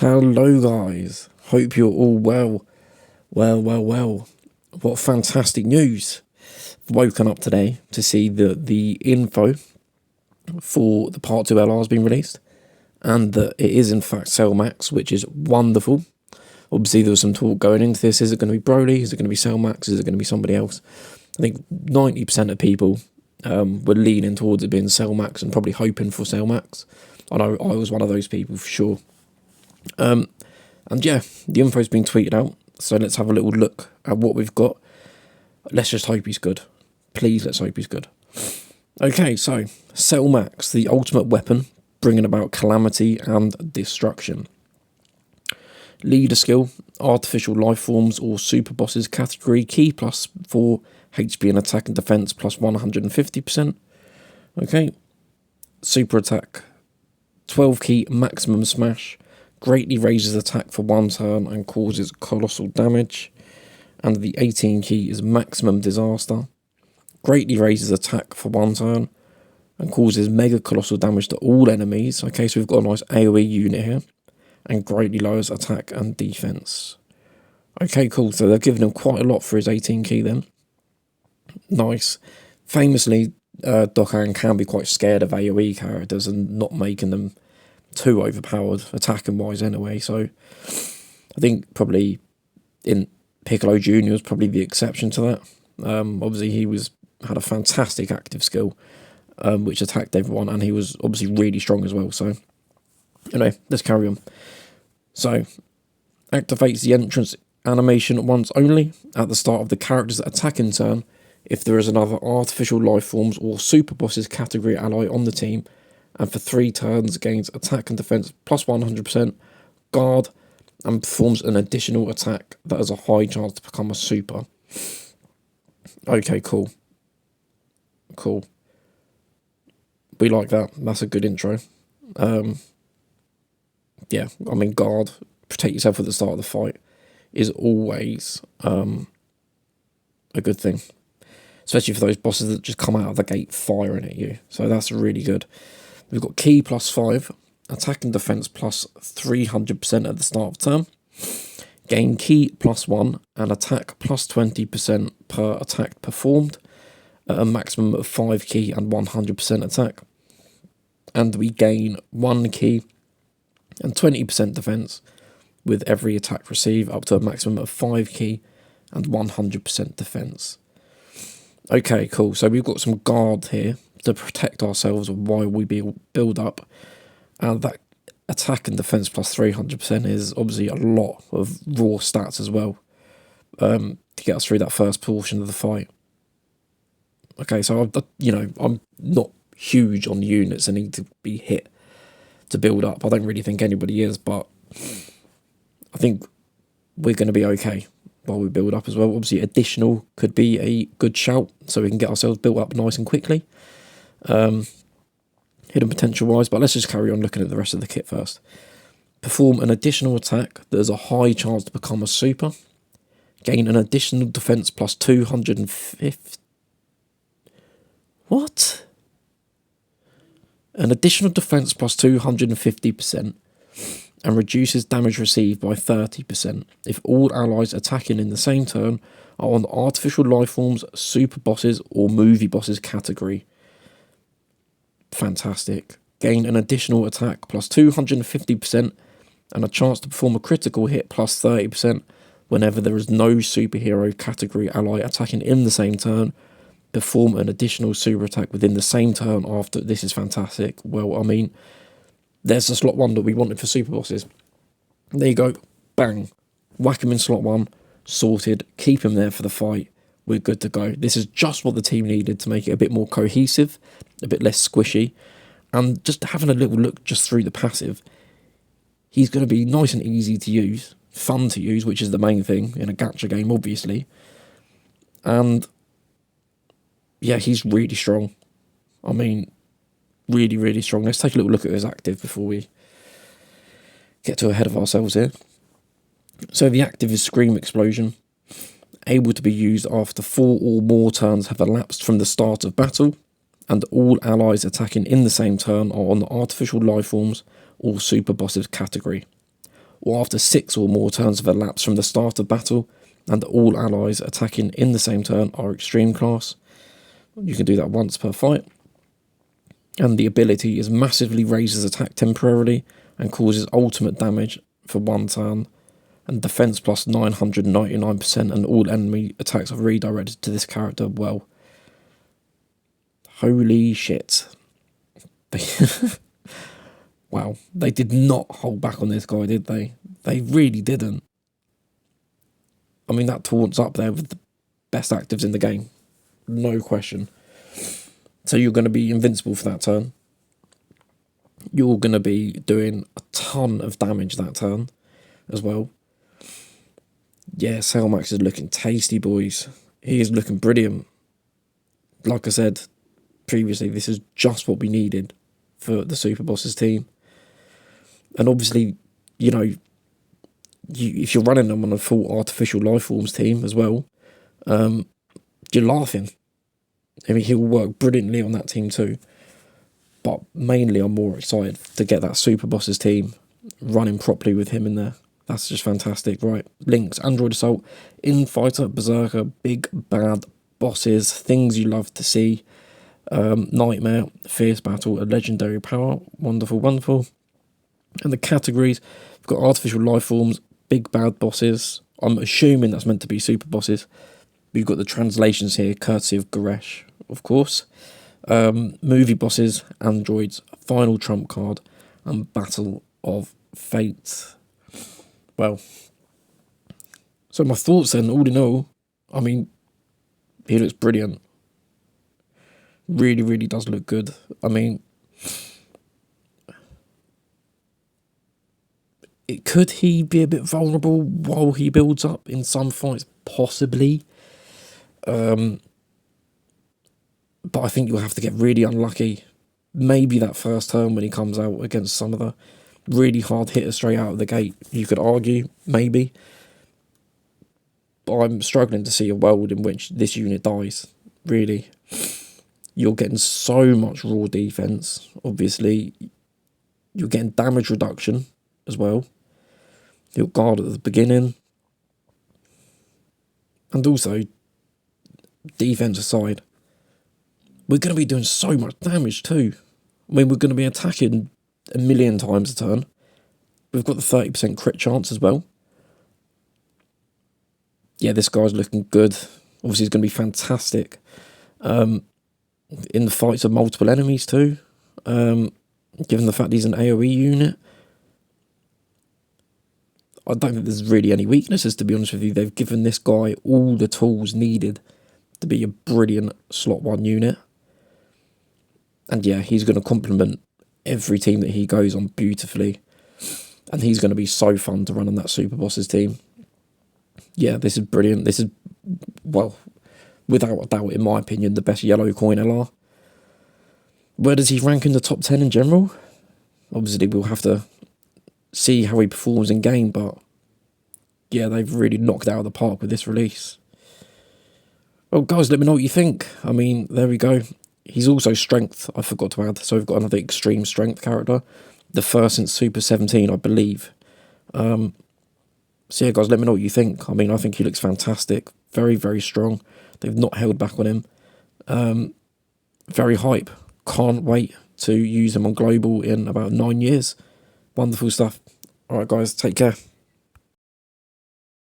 Hello guys, hope you're all well. Well. What fantastic news. Woken up today to see that the info for the Part 2 LR has been released and that it is in fact Cell Max, which is wonderful. Obviously there was some talk going into this. Is it going to be Broly? Is it going to be Cell Max? Is it going to be somebody else? I think 90% of people were leaning towards it being Cell Max and probably hoping for Cell Max. I know I was one of those people for sure. And yeah, the info's been tweeted out, so let's have a little look at what we've got. Let's just hope he's good. Please, let's hope he's good. Okay, so Cell Max, the ultimate weapon, bringing about calamity and destruction. Leader skill, artificial life forms or super bosses category, key plus 4, HP and attack and defense plus 150%. Okay, super attack, 12 key maximum smash, greatly raises attack for 1 turn and causes colossal damage. And the 18 key is maximum disaster, greatly raises attack for 1 turn and causes mega colossal damage to all enemies. Okay, so we've got a nice AoE unit here, and greatly lowers attack and defense. Okay, cool, so they've given him quite a lot for his 18 key then. Nice. Famously, Dokkan can be quite scared of AoE characters and not making them too overpowered, attacking wise anyway, so I think probably in Piccolo Jr. was probably the exception to that. Obviously he had a fantastic active skill, which attacked everyone, and he was obviously really strong as well, so anyway, let's carry on. So, activates the entrance animation once only at the start of the character's attacking turn if there is another artificial life forms or super bosses category ally on the team, and for 3 turns gains attack and defense plus 100%, guard, and performs an additional attack that has a high chance to become a super. Okay, cool. We like that. That's a good intro. Yeah, I mean, guard, protect yourself at the start of the fight is always a good thing, especially for those bosses that just come out of the gate firing at you. So that's really good. We've got key plus 5, attack and defense plus 300% at the start of turn. Gain key plus 1 and attack plus 20% per attack performed at a maximum of 5 key and 100% attack. And we gain 1 key and 20% defense with every attack received up to a maximum of 5 key and 100% defense. Okay, cool. So we've got some guard here to protect ourselves while we build up, and that attack and defense plus 300% is obviously a lot of raw stats as well, to get us through that first portion of the fight. Okay, so I'm not huge on units that need to be hit to build up. I don't really think anybody is, but I think we're going to be okay while we build up as well. Obviously additional could be a good shout, so we can get ourselves built up nice and quickly, hidden potential wise, but let's just carry on looking at the rest of the kit first. Perform an additional attack that has a high chance to become a super. Gain an additional defense plus 250. What? An additional defense plus 250% and reduces damage received by 30% if all allies attacking in the same turn are on the artificial life forms, super bosses or movie bosses category. Fantastic. Gain an additional attack plus 250% and a chance to perform a critical hit plus 30% whenever there is no superhero category ally attacking in the same turn. Perform an additional super attack within the same turn after. This is fantastic. Well, I mean, there's the slot 1 that we wanted for super bosses. There you go. Bang. Whack him in slot 1. Sorted. Keep him there for the fight. We're good to go. This is just what the team needed to make it a bit more cohesive, a bit less squishy, and just having a little look just through the passive. He's going to be nice and easy to use, fun to use, which is the main thing in a gacha game, obviously. And yeah, he's really strong. I mean, really, really strong. Let's take a little look at his active before we get too ahead of ourselves here. So the active is Scream Explosion, able to be used after 4 or more turns have elapsed from the start of battle, and all allies attacking in the same turn are on the artificial life forms or super bosses category. or after 6 or more turns have elapsed from the start of battle, and all allies attacking in the same turn are extreme class. You can do that once per fight. And the ability is massively raises attack temporarily and causes ultimate damage for 1 turn. And defense plus 999%, and all enemy attacks are redirected to this character. Well, holy shit. Wow, they did not hold back on this guy, did they? They really didn't. I mean, that taunts up there with the best actives in the game. No question. So you're going to be invincible for that turn. You're going to be doing a ton of damage that turn as well. Yeah, Selmax is looking tasty, boys. He is looking brilliant. Like I said previously, this is just what we needed for the Super Bosses team. And obviously, you know, if you're running them on a full artificial life forms team as well, you're laughing. I mean, he'll work brilliantly on that team too. But mainly, I'm more excited to get that Super Bosses team running properly with him in there. That's just fantastic. Right, links, Android Assault, Infighter, Berserker, big bad bosses, things you love to see. Nightmare, Fierce Battle, a Legendary Power, wonderful, wonderful. And the categories, we've got Artificial Life Forms, big bad bosses. I'm assuming that's meant to be super bosses. We've got the translations here, courtesy of Goresh, of course. Movie bosses, androids, final trump card, and Battle of Fate. Well, so my thoughts then, all in all, I mean, he looks brilliant. Really, really does look good. I mean, could he be a bit vulnerable while he builds up in some fights? Possibly. But I think you'll have to get really unlucky. Maybe that first turn when he comes out against some of the really hard hitters straight out of the gate, you could argue, maybe. But I'm struggling to see a world in which this unit dies, really. You're getting so much raw defense, obviously. You're getting damage reduction as well. You'll guard at the beginning. And also, defense aside, we're going to be doing so much damage too. I mean, we're going to be attacking 1,000,000 times a turn. We've got the 30% crit chance as well. Yeah, this guy's looking good. Obviously, he's going to be fantastic in the fights of multiple enemies too. Given the fact he's an AoE unit. I don't think there's really any weaknesses, to be honest with you. They've given this guy all the tools needed to be a brilliant slot 1 unit. And yeah, he's going to complement every team that he goes on beautifully. And he's going to be so fun to run on that Super Bosses team. Yeah, this is brilliant. This is, well, without a doubt, in my opinion, the best yellow coin LR. Where does he rank in the top 10 in general? Obviously, we'll have to see how he performs in game, but yeah, they've really knocked it out of the park with this release. Well, guys, let me know what you think. I mean, there we go. He's also strength, I forgot to add, so we've got another extreme strength character. The first since Super 17, I believe. So yeah, guys, let me know what you think. I mean, I think he looks fantastic. Very, very strong. They've not held back on him. Very hype. Can't wait to use him on Global in about 9 years. Wonderful stuff. Alright, guys, take care.